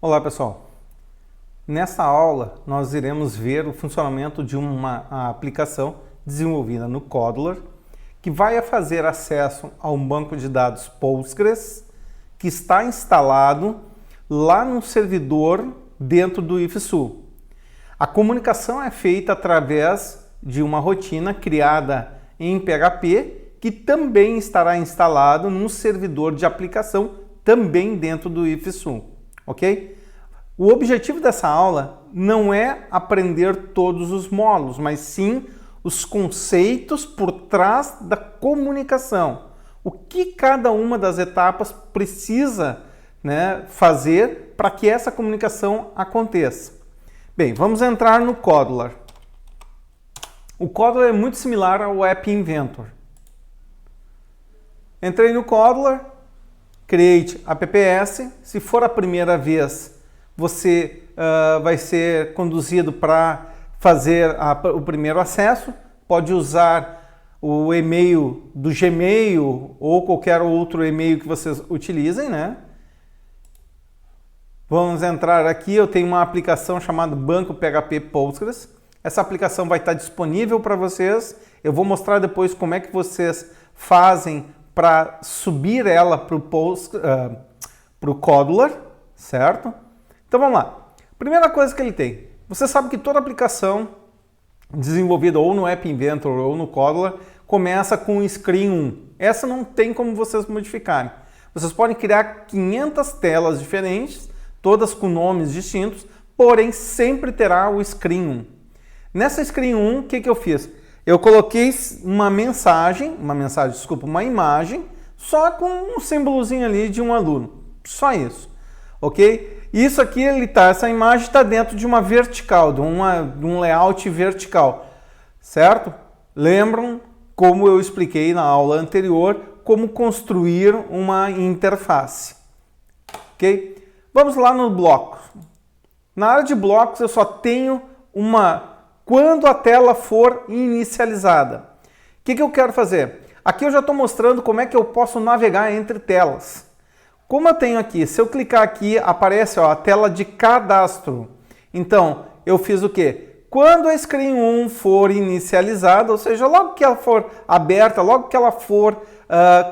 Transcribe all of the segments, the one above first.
Olá pessoal, nessa aula nós iremos ver o funcionamento de uma aplicação desenvolvida no Codler que vai fazer acesso a um banco de dados Postgres que está instalado lá no servidor dentro do IFSU. A comunicação é feita através de uma rotina criada em PHP que também estará instalado num servidor de aplicação também dentro do IFSU. Ok? O objetivo dessa aula não é aprender todos os módulos, mas sim os conceitos por trás da comunicação. O que cada uma das etapas precisa, fazer para que essa comunicação aconteça. Bem, vamos entrar no Codler. O Codler é muito similar ao App Inventor. Entrei no Codler, Create apps. Se for a primeira vez, você vai ser conduzido para fazer o primeiro acesso. Pode usar o e-mail do Gmail ou qualquer outro e-mail que vocês utilizem, né? Vamos entrar aqui. Eu tenho uma aplicação chamada Banco PHP Postgres. Essa aplicação vai estar disponível para vocês. Eu vou mostrar depois como é que vocês fazem para subir ela para o Codler, certo? Então vamos lá. Primeira coisa que ele tem. Você sabe que toda aplicação desenvolvida ou no App Inventor ou no Codler começa com Screen 1. Essa não tem como vocês modificarem. Vocês podem criar 500 telas diferentes, todas com nomes distintos, porém sempre terá o Screen 1. Nessa Screen 1, o que eu fiz? Eu coloquei uma imagem, só com um símbolozinho ali de um aluno. Só isso, ok? Isso aqui, essa imagem está dentro de uma vertical, de um layout vertical, certo? Lembram como eu expliquei na aula anterior, como construir uma interface, ok? Vamos lá no bloco. Na área de blocos eu só tenho quando a tela for inicializada. O que eu quero fazer? Aqui eu já estou mostrando como é que eu posso navegar entre telas. Como eu tenho aqui, se eu clicar aqui, aparece a tela de cadastro. Então, eu fiz o quê? Quando a Screen 1 for inicializada, ou seja, logo que ela for aberta, logo que ela for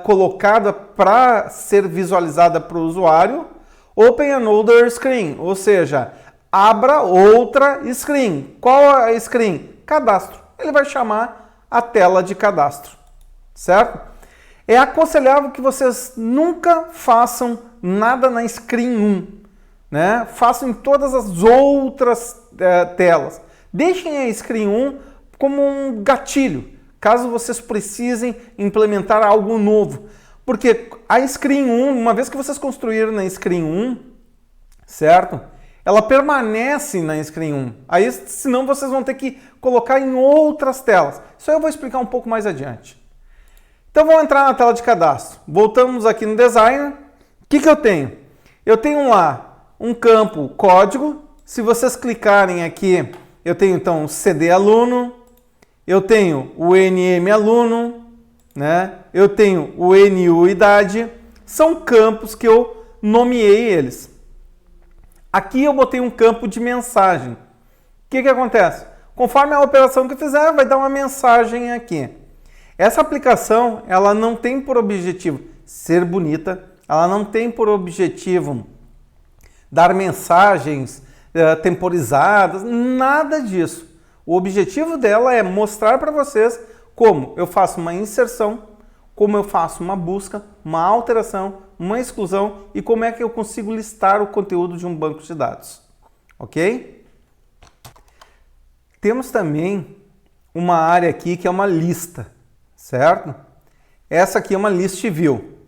colocada para ser visualizada para o usuário, Open another screen, ou seja, abra outra screen. Qual é a screen? Cadastro. Ele vai chamar a tela de cadastro, certo? É aconselhável que vocês nunca façam nada na Screen 1, né? Façam em todas as outras telas. Deixem a Screen 1 como um gatilho, caso vocês precisem implementar algo novo. Porque a Screen 1, uma vez que vocês construíram na Screen 1, certo? Ela permanece na Screen 1. Aí, senão vocês vão ter que colocar em outras telas. Isso aí eu vou explicar um pouco mais adiante. Então vamos entrar na tela de cadastro. Voltamos aqui no Designer. O que eu tenho? Eu tenho lá um campo código. Se vocês clicarem aqui, eu tenho então o CD aluno, eu tenho o NM aluno, né? Eu tenho o NU idade. São campos que eu nomeei eles. Aqui eu botei um campo de mensagem. O que acontece? Conforme a operação que fizer, vai dar uma mensagem aqui. Essa aplicação, ela não tem por objetivo ser bonita, ela não tem por objetivo dar mensagens temporizadas, nada disso. O objetivo dela é mostrar para vocês como eu faço uma inserção, como eu faço uma busca, uma alteração, uma exclusão e como é que eu consigo listar o conteúdo de um banco de dados. Ok? Temos também uma área aqui que é uma lista, certo? Essa aqui é uma list view.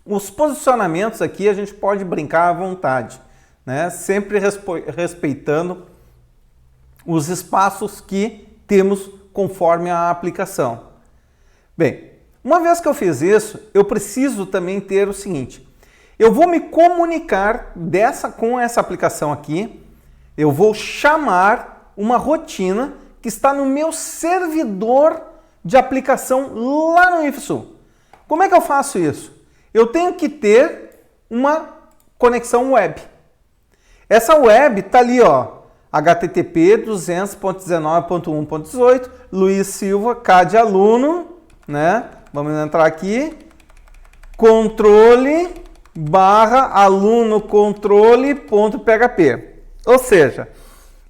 Os posicionamentos aqui a gente pode brincar à vontade, né? Sempre respeitando os espaços que temos conforme a aplicação. Bem, uma vez que eu fiz isso, eu preciso também ter o seguinte. Eu vou me comunicar com essa aplicação aqui. Eu vou chamar uma rotina que está no meu servidor de aplicação lá no IFSU. Como é que eu faço isso? Eu tenho que ter uma conexão web. Essa web tá ali, ó, http 200.19.1.18, Luiz Silva, CAD aluno, né? Vamos entrar aqui, controle/aluno controle.php. Ou seja,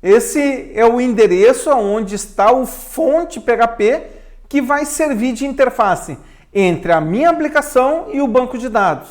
esse é o endereço onde está o fonte PHP que vai servir de interface entre a minha aplicação e o banco de dados.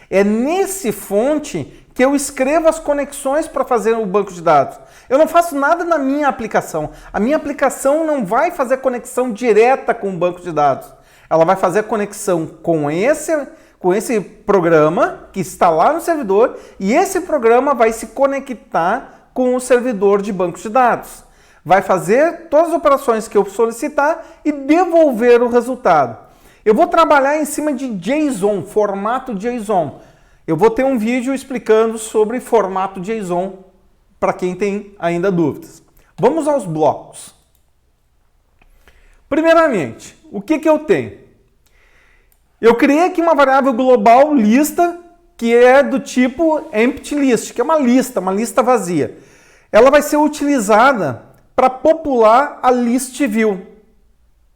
É nesse fonte que eu escrevo as conexões para fazer o banco de dados. Eu não faço nada na minha aplicação. A minha aplicação não vai fazer conexão direta com o banco de dados. Ela vai fazer a conexão com esse programa que está lá no servidor e esse programa vai se conectar com o servidor de banco de dados. Vai fazer todas as operações que eu solicitar e devolver o resultado. Eu vou trabalhar em cima de JSON, formato JSON. Eu vou ter um vídeo explicando sobre formato JSON para quem tem ainda dúvidas. Vamos aos blocos. Primeiramente, o que eu tenho? Eu criei aqui uma variável global lista que é do tipo empty list, que é uma lista vazia. Ela vai ser utilizada para popular a list view.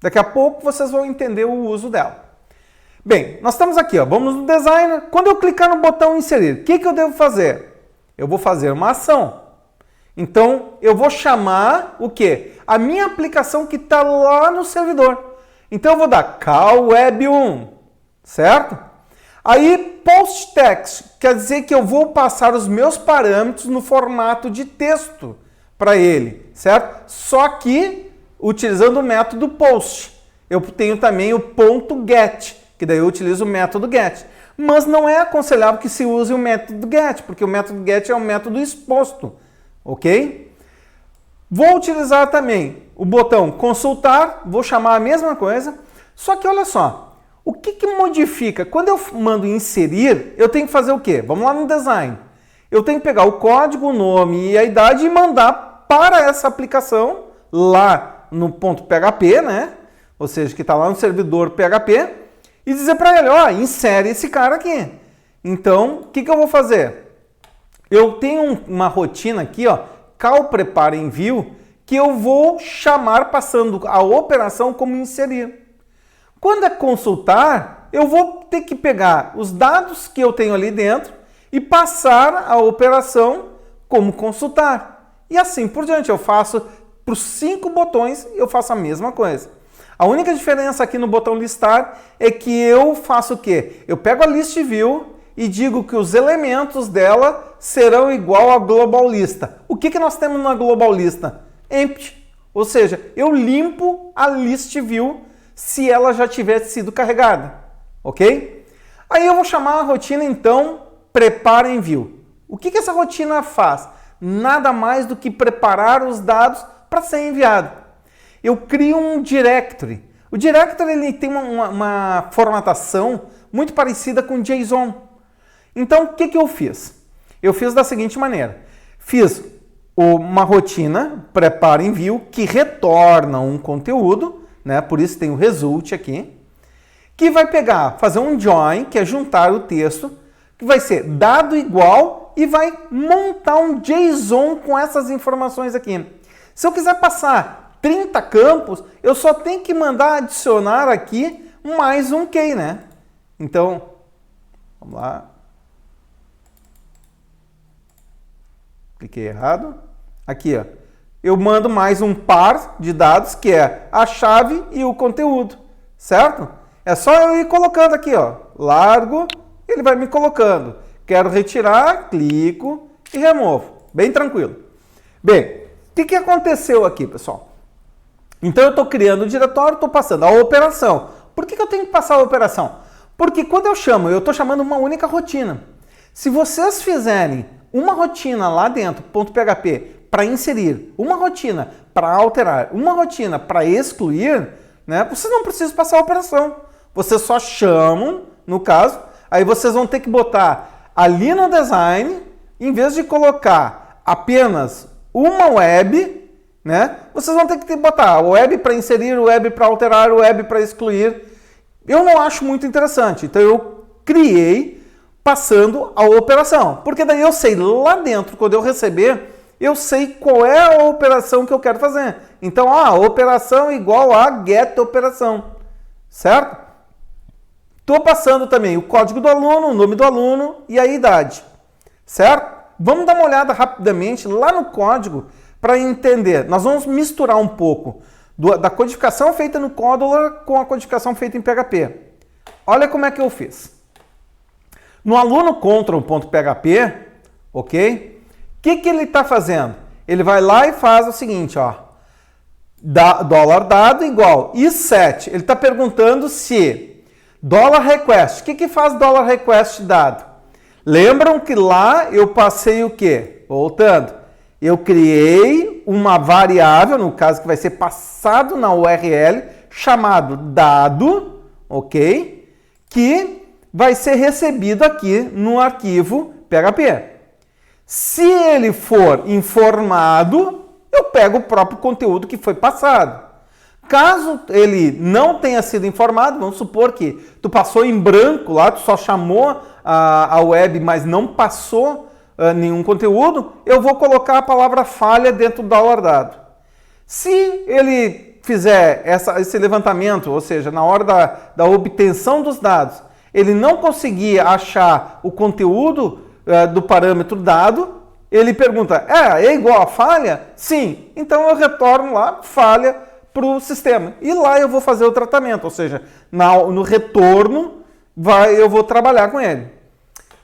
Daqui a pouco vocês vão entender o uso dela. Bem, nós estamos aqui, ó, vamos no designer. Quando eu clicar no botão inserir, o que eu devo fazer? Eu vou fazer uma ação. Então, eu vou chamar o quê? A minha aplicação que está lá no servidor. Então, eu vou dar call web1, certo? Aí, post text, quer dizer que eu vou passar os meus parâmetros no formato de texto para ele, certo? Só que utilizando o método post. Eu tenho também o ponto .get, que daí eu utilizo o método get. Mas não é aconselhável que se use o método get, porque o método get é um método exposto, ok? Vou utilizar também o botão consultar, vou chamar a mesma coisa, só que olha só, o que modifica? Quando eu mando inserir, eu tenho que fazer o quê? Vamos lá no design. Eu tenho que pegar o código, o nome e a idade e mandar para essa aplicação lá no ponto .php, né? Ou seja, que está lá no servidor PHP, e dizer para ele, ó, insere esse cara aqui. Então, o que eu vou fazer? Eu tenho uma rotina aqui, ó, call prepara envio, que eu vou chamar passando a operação como inserir. Quando é consultar, eu vou ter que pegar os dados que eu tenho ali dentro e passar a operação como consultar. E assim por diante, eu faço para os 5 botões, eu faço a mesma coisa. A única diferença aqui no botão listar é que eu faço o quê? Eu pego a list view e digo que os elementos dela serão igual à global lista. O que nós temos na global lista? Empty. Ou seja, eu limpo a list view se ela já tivesse sido carregada. Ok? Aí eu vou chamar a rotina, então, prepara envio. O que essa rotina faz? Nada mais do que preparar os dados para ser enviado. Eu crio um directory. O directory ele tem uma formatação muito parecida com JSON. Então, o que eu fiz? Eu fiz da seguinte maneira. Fiz uma rotina, prepara envio, que retorna um conteúdo, né? Por isso tem o result aqui, que vai pegar, fazer um join, que é juntar o texto, que vai ser dado igual e vai montar um JSON com essas informações aqui. Se eu quiser passar 30 campos, eu só tenho que mandar adicionar aqui mais um key, né? Então, vamos lá. Cliquei errado. Aqui, ó. Eu mando mais um par de dados, que é a chave e o conteúdo, certo? É só eu ir colocando aqui, ó. Largo, ele vai me colocando. Quero retirar, clico e removo. Bem tranquilo. Bem, o que aconteceu aqui, pessoal? Então eu estou criando o diretório, estou passando a operação. Por que eu tenho que passar a operação? Porque quando eu estou chamando uma única rotina. Se vocês fizerem uma rotina lá dentro, .php, para inserir, uma rotina para alterar, uma rotina para excluir, né, vocês não precisam passar a operação. Vocês só chamam, no caso, aí vocês vão ter que botar ali no design, em vez de colocar apenas uma web, né, vocês vão ter que botar web para inserir, web para alterar, web para excluir. Eu não acho muito interessante, então eu criei passando a operação. Porque daí eu sei lá dentro, quando eu receber, eu sei qual é a operação que eu quero fazer. Então, operação igual a get operação, certo? Estou passando também o código do aluno, o nome do aluno e a idade, certo? Vamos dar uma olhada rapidamente lá no código para entender. Nós vamos misturar um pouco da codificação feita no Codler com a codificação feita em PHP. Olha como é que eu fiz. No aluno control.php, ok? O que ele está fazendo? Ele vai lá e faz o seguinte, ó. $dado igual e7. Ele está perguntando se $request. O que faz $request dado? Lembram que lá eu passei o quê? Voltando. Eu criei uma variável, no caso que vai ser passado na URL, chamado dado, ok? Que vai ser recebido aqui no arquivo PHP. Se ele for informado, eu pego o próprio conteúdo que foi passado. Caso ele não tenha sido informado, vamos supor que tu passou em branco lá, tu só chamou a web, mas não passou nenhum conteúdo, eu vou colocar a palavra falha dentro do $dado. Se ele fizer esse levantamento, ou seja, na hora da obtenção dos dados, ele não conseguir achar o conteúdo do parâmetro dado, ele pergunta, é igual a falha? Sim. Então eu retorno lá, falha, para o sistema. E lá eu vou fazer o tratamento, ou seja, no retorno eu vou trabalhar com ele.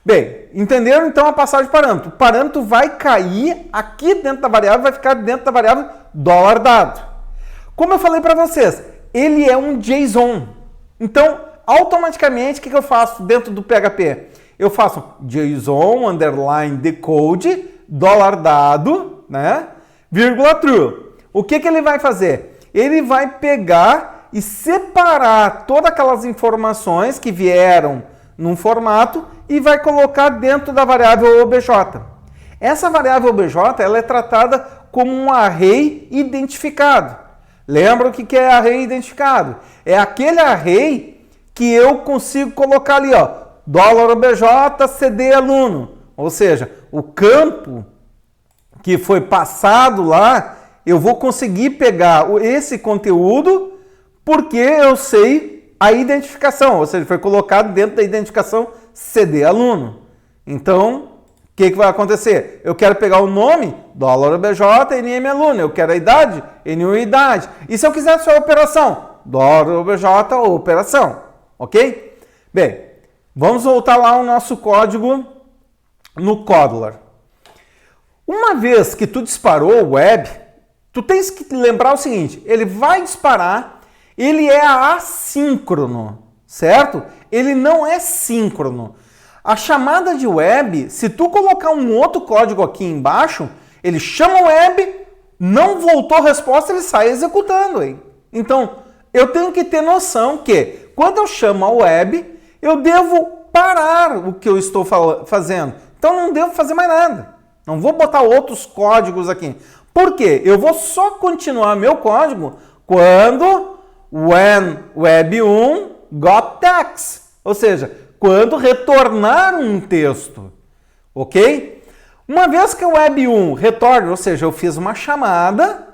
Bem, entenderam então a passagem de parâmetro? O parâmetro vai cair aqui dentro da variável, vai ficar dentro da variável $dado. Como eu falei para vocês, ele é um JSON. Então, automaticamente, o que eu faço dentro do PHP? Eu faço JSON, underline, decode, $dado, né? Vírgula true. O que ele vai fazer? Ele vai pegar e separar todas aquelas informações que vieram num formato e vai colocar dentro da variável obj. Essa variável obj ela é tratada como um array identificado. Lembra o que é array identificado? É aquele array que eu consigo colocar ali, ó, $obj cd aluno. Ou seja, o campo que foi passado lá, eu vou conseguir pegar esse conteúdo porque eu sei a identificação, ou seja, foi colocado dentro da identificação CD aluno. Então, o que vai acontecer? Eu quero pegar o nome, $obj, nm aluno. Eu quero a idade, nu idade. E se eu quiser só a operação? $obj operação. Ok? Bem, vamos voltar lá ao nosso código no Codler. Uma vez que tu disparou o web, tu tens que lembrar o seguinte, ele vai disparar, ele é assíncrono, certo? Ele não é síncrono. A chamada de web, se tu colocar um outro código aqui embaixo, ele chama o web, não voltou a resposta, ele sai executando. Hein? Então, eu tenho que ter noção que, quando eu chamo a web, eu devo parar o que eu estou fazendo. Então, não devo fazer mais nada. Não vou botar outros códigos aqui. Por quê? Eu vou só continuar meu código quando when web1 got text. Ou seja, quando retornar um texto. Ok? Uma vez que o web1 retorna, ou seja, eu fiz uma chamada,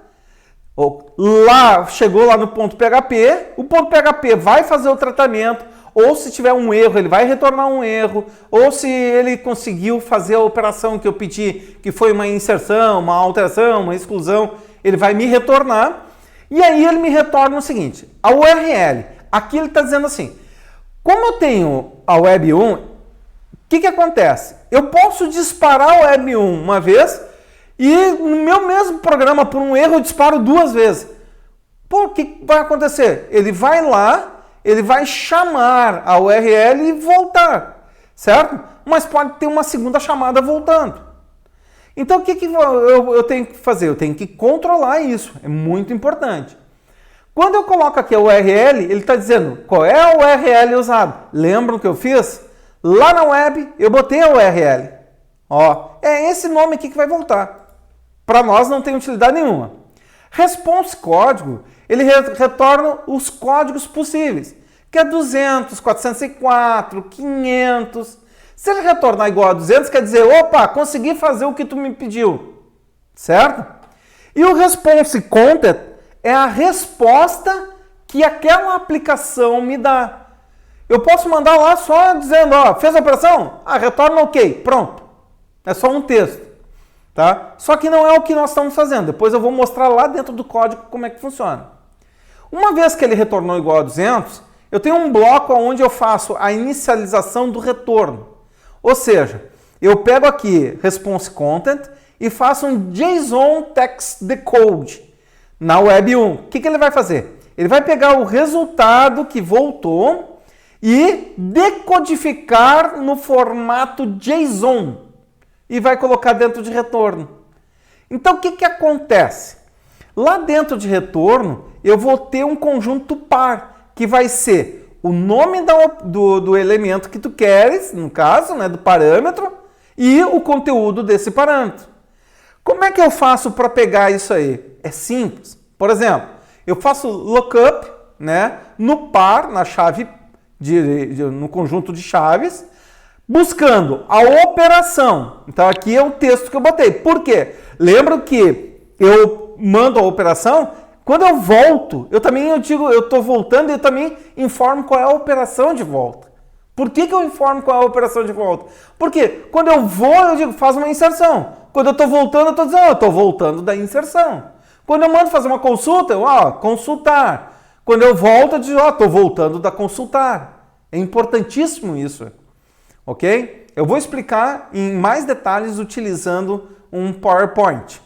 chegou lá no ponto .php, o ponto .php vai fazer o tratamento, ou se tiver um erro, ele vai retornar um erro, ou se ele conseguiu fazer a operação que eu pedi, que foi uma inserção, uma alteração, uma exclusão, ele vai me retornar, e aí ele me retorna o seguinte, a URL, aqui ele está dizendo assim, como eu tenho a web1, o que acontece? Eu posso disparar a web1 uma vez, e no meu mesmo programa, por um erro, eu disparo duas vezes. Pô, o que vai acontecer? Ele vai lá, ele vai chamar a URL e voltar, certo? Mas pode ter uma segunda chamada voltando. Então, o que eu tenho que fazer? Eu tenho que controlar isso, é muito importante. Quando eu coloco aqui a URL, ele está dizendo qual é a URL usada. Lembram o que eu fiz? Lá na web, eu botei a URL. Ó, é esse nome aqui que vai voltar. Para nós não tem utilidade nenhuma. Response código, ele retorna os códigos possíveis, que é 200, 404, 500. Se ele retornar igual a 200, quer dizer, opa, consegui fazer o que tu me pediu, certo? E o response content é a resposta que aquela aplicação me dá. Eu posso mandar lá só dizendo, ó, fez a operação? Ah, retorna ok, pronto. É só um texto, tá? Só que não é o que nós estamos fazendo. Depois eu vou mostrar lá dentro do código como é que funciona. Uma vez que ele retornou igual a 200, eu tenho um bloco onde eu faço a inicialização do retorno. Ou seja, eu pego aqui response content e faço um JSON text decode na web 1. O que ele vai fazer? Ele vai pegar o resultado que voltou e decodificar no formato JSON e vai colocar dentro de retorno. Então, o que acontece? Lá dentro de retorno, eu vou ter um conjunto par, que vai ser o nome do elemento que tu queres, no caso, né, do parâmetro, e o conteúdo desse parâmetro. Como é que eu faço para pegar isso aí? É simples. Por exemplo, eu faço lookup, né, no par, na chave, no conjunto de chaves, buscando a operação. Então aqui é o texto que eu botei. Por quê? Lembra que eu mando a operação, quando eu volto, eu estou voltando e eu também informo qual é a operação de volta. Por que eu informo qual é a operação de volta? Porque quando eu vou, eu digo, faz uma inserção. Quando eu estou voltando, eu estou dizendo, eu estou voltando da inserção. Quando eu mando fazer uma consulta, eu, consultar. Quando eu volto, eu digo, estou voltando da consultar. É importantíssimo isso. Ok? Eu vou explicar em mais detalhes utilizando um PowerPoint.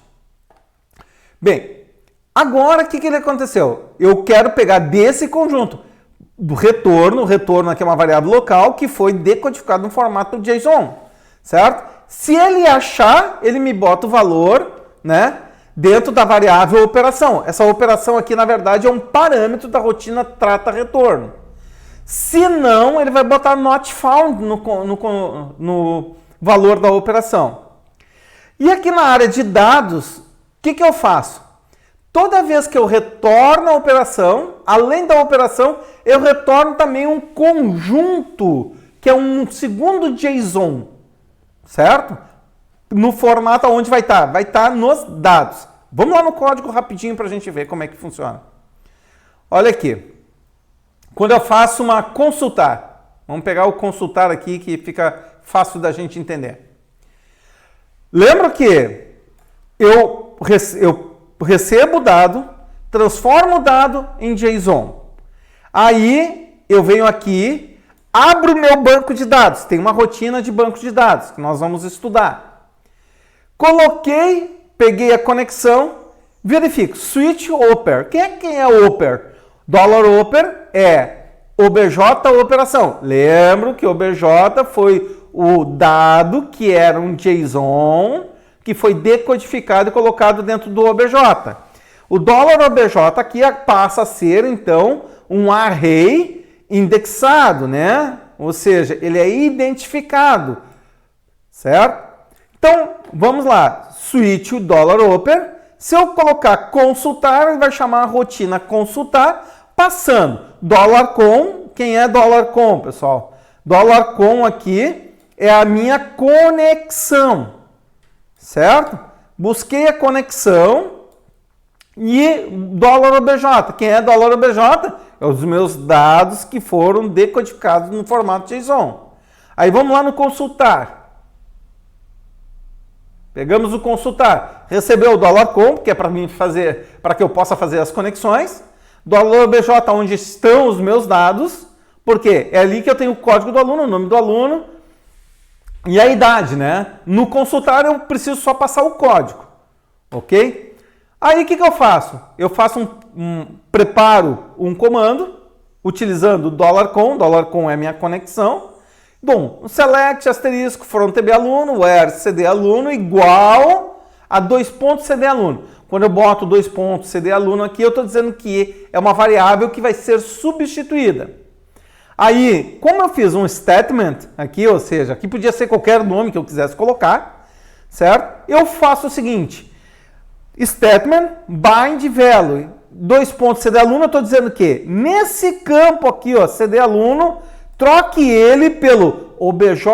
Bem, agora o que aconteceu? Eu quero pegar desse conjunto do retorno, o retorno aqui é uma variável local que foi decodificado no formato JSON, certo? Se ele achar, ele me bota o valor, né, dentro da variável operação. Essa operação aqui, na verdade, é um parâmetro da rotina trata retorno. Se não, ele vai botar not found no valor da operação. E aqui na área de dados, o que eu faço? Toda vez que eu retorno a operação, além da operação, eu retorno também um conjunto, que é um segundo JSON, certo? No formato onde vai estar? Vai estar nos dados. Vamos lá no código rapidinho para a gente ver como é que funciona. Olha aqui. Quando eu faço uma consultar, vamos pegar o consultar aqui que fica fácil da gente entender. Lembra que eu recebo o dado, transformo o dado em JSON. Aí eu venho aqui, abro o meu banco de dados. Tem uma rotina de banco de dados que nós vamos estudar. Coloquei, peguei a conexão, verifico. Switch Oper. Quem é Oper? $Oper é obj operação. Lembro que obj foi o dado que era um JSON que foi decodificado e colocado dentro do obj. O $obj aqui passa a ser, então, um array indexado, né? Ou seja, ele é identificado, certo? Então, vamos lá. Switch o $Oper. Se eu colocar consultar, ele vai chamar a rotina consultar, passando $com. Quem é $com, pessoal? $com aqui é a minha conexão, certo? Busquei a conexão e $obj. Quem é $obj? É os meus dados que foram decodificados no formato JSON. Aí vamos lá no consultar. Pegamos o consultar, recebeu o $com, que é para mim fazer, para que eu possa fazer as conexões. $obj, onde estão os meus dados, porque é ali que eu tenho o código do aluno, o nome do aluno e a idade, né? No consultar eu preciso só passar o código, ok? Aí o que eu faço? Eu faço preparo um comando utilizando o $com é minha conexão. Bom, select asterisco frontb aluno, where cd aluno igual a $cd aluno. Quando eu boto $cd aluno aqui, eu estou dizendo que é uma variável que vai ser substituída. Aí, como eu fiz um statement aqui, ou seja, aqui podia ser qualquer nome que eu quisesse colocar, certo? Eu faço o seguinte, statement bind value, $cd aluno, eu estou dizendo que nesse campo aqui, ó, cd aluno, troque ele pelo obj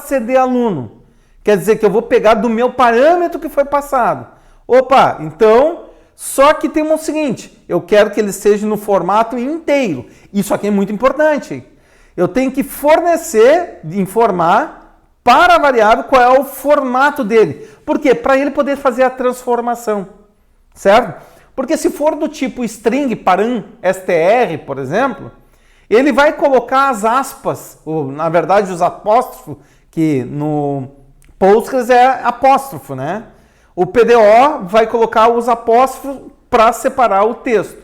CD aluno. Quer dizer que eu vou pegar do meu parâmetro que foi passado. Opa, então, só que tem o seguinte, eu quero que ele seja no formato inteiro. Isso aqui é muito importante. Eu tenho que fornecer, informar para a variável qual é o formato dele. Por quê? Para ele poder fazer a transformação, certo? Porque se for do tipo string param str, por exemplo, ele vai colocar as aspas, ou na verdade os apóstrofos, que no Postgres é apóstrofo, né? O PDO vai colocar os apóstrofos para separar o texto.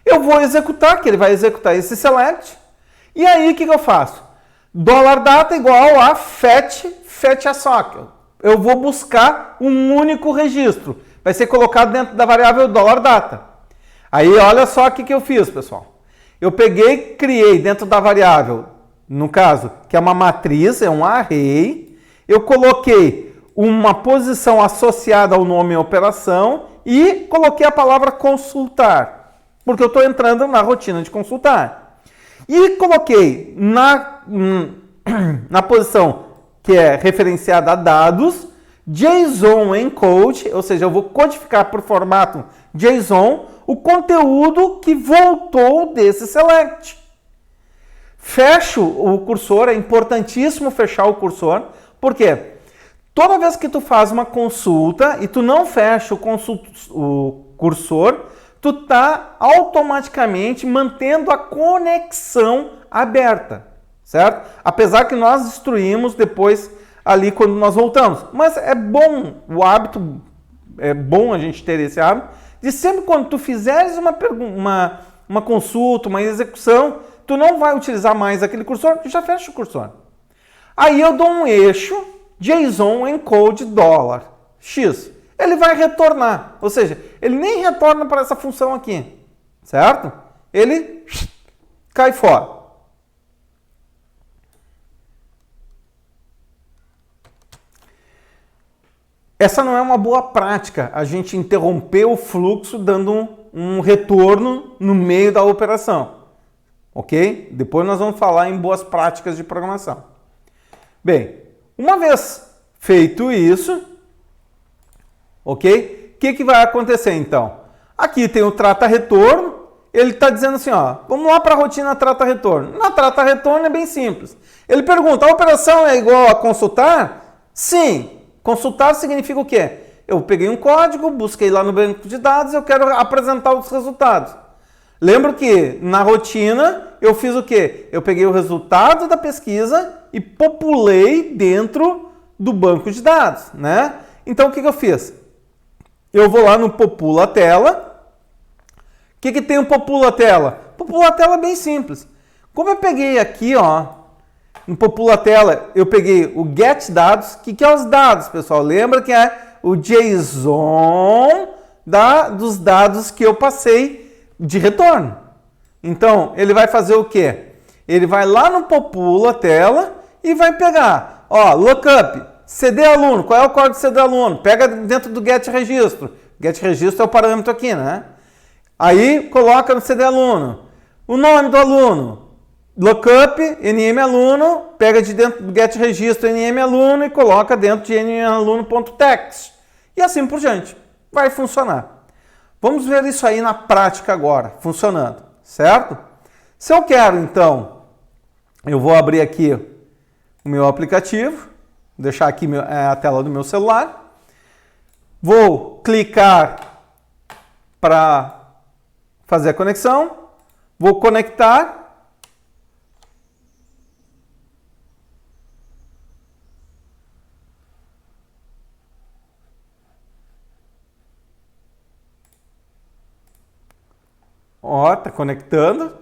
Eu vou executar, que ele vai executar esse select, e aí o que eu faço? $data igual a fetch a socket. Eu vou buscar um único registro. Vai ser colocado dentro da variável $data. Aí olha só o que eu fiz, pessoal. Eu peguei, criei dentro da variável, no caso, que é uma matriz, é um array. Eu coloquei uma posição associada ao nome operação e coloquei a palavra consultar, porque eu estou entrando na rotina de consultar. E coloquei na posição que é referenciada a dados, JSON encode, ou seja, eu vou codificar por formato JSON o conteúdo que voltou desse select. Fecho o cursor, é importantíssimo fechar o cursor, porque toda vez que tu faz uma consulta e tu não fecha o cursor, tu está automaticamente mantendo a conexão aberta, certo? Apesar que nós destruímos depois ali quando nós voltamos. Mas é bom o hábito, é bom a gente ter esse hábito, de sempre quando tu fizeres uma consulta, uma execução, tu não vai utilizar mais aquele cursor, tu já fecha o cursor. Aí eu dou um eixo JSON encode $x. Ele vai retornar, ou seja, ele nem retorna para essa função aqui, certo? Ele cai fora. Essa não é uma boa prática, a gente interromper o fluxo dando um retorno no meio da operação, ok? Depois nós vamos falar em boas práticas de programação. Bem, uma vez feito isso, ok? O que vai acontecer então? Aqui tem o trata retorno, ele está dizendo assim, ó, vamos lá para a rotina trata retorno. Na trata retorno é bem simples. Ele pergunta, a operação é igual a consultar? Sim. Consultar significa o quê? Eu peguei um código, busquei lá no banco de dados, eu quero apresentar os resultados. Lembro que na rotina eu fiz o quê? Eu peguei o resultado da pesquisa e populei dentro do banco de dados, né? Então o que eu fiz? Eu vou lá no popula tela. O que tem o popula tela? Popula tela é bem simples. Como eu peguei aqui, ó, no popula tela, eu peguei o get dados. O que é os dados, pessoal? Lembra que é o JSON dos dados que eu passei de retorno. Então, ele vai fazer o quê? Ele vai lá no popula tela e vai pegar, ó, lookup, CD aluno. Qual é o código CD aluno? Pega dentro do get registro. Get registro é o parâmetro aqui, né? Aí, coloca no CD aluno. O nome do aluno. Lookup, nm aluno, pega de dentro do get registro nm aluno e coloca dentro de nmaluno.text. E assim por diante. Vai funcionar. Vamos ver isso aí na prática agora, funcionando, certo? Se eu quero, então, eu vou abrir aqui o meu aplicativo, deixar aqui a tela do meu celular. Vou clicar para fazer a conexão. Vou conectar. Ó, tá conectando.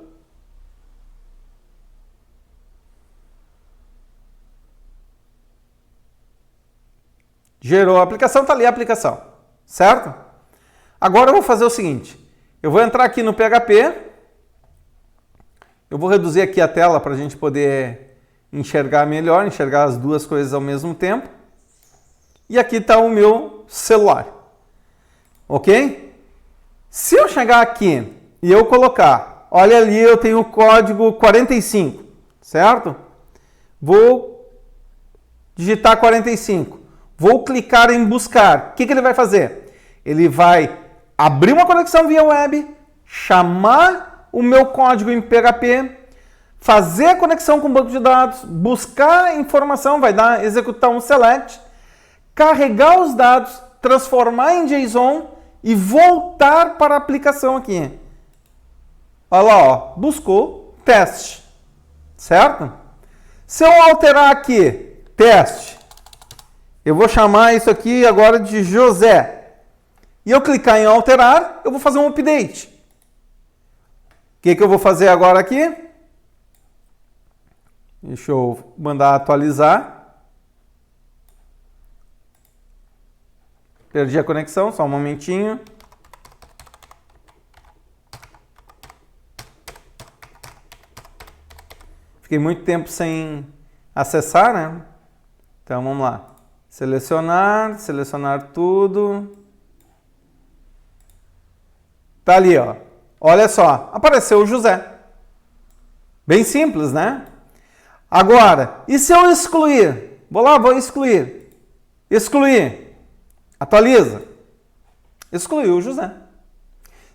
Gerou a aplicação, tá ali a aplicação, certo? Agora eu vou fazer o seguinte, eu vou entrar aqui no PHP, eu vou reduzir aqui a tela para a gente poder enxergar melhor, enxergar as duas coisas ao mesmo tempo. E aqui está o meu celular, ok? Se eu chegar aqui e eu colocar, olha ali, eu tenho o código 45, certo? Vou digitar 45. Vou clicar em buscar. O que ele vai fazer? Ele vai abrir uma conexão via web, chamar o meu código em PHP, fazer a conexão com o banco de dados, buscar informação, executar um select, carregar os dados, transformar em JSON e voltar para a aplicação aqui. Olha lá, ó, buscou, teste, certo? Se eu alterar aqui, teste, eu vou chamar isso aqui agora de José. E eu clicar em alterar, eu vou fazer um update. O que eu vou fazer agora aqui? Deixa eu mandar atualizar. Perdi a conexão, só um momentinho. Fiquei muito tempo sem acessar, né? Então vamos lá. Selecionar tudo. Tá ali, ó. Olha só, apareceu o José. Bem simples, né? Agora, e se eu excluir? Vou excluir. Excluir. Atualiza. Excluiu o José.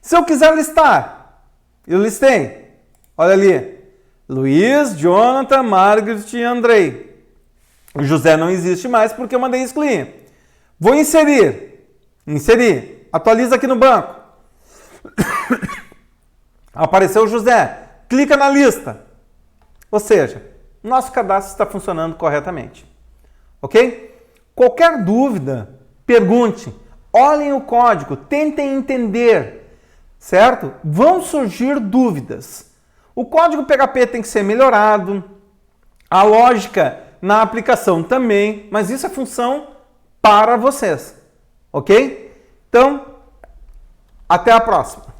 Se eu quiser listar, eu listei. Olha ali. Luiz, Jonathan, Margaret e Andrei. O José não existe mais porque eu mandei excluir. Vou inserir. Inserir. Atualiza aqui no banco. Apareceu o José. Clica na lista. Ou seja, nosso cadastro está funcionando corretamente. Ok? Qualquer dúvida, pergunte. Olhem o código, tentem entender. Certo? Vão surgir dúvidas. O código PHP tem que ser melhorado. A lógica na aplicação também. Mas isso é função para vocês. Ok? Então, até a próxima.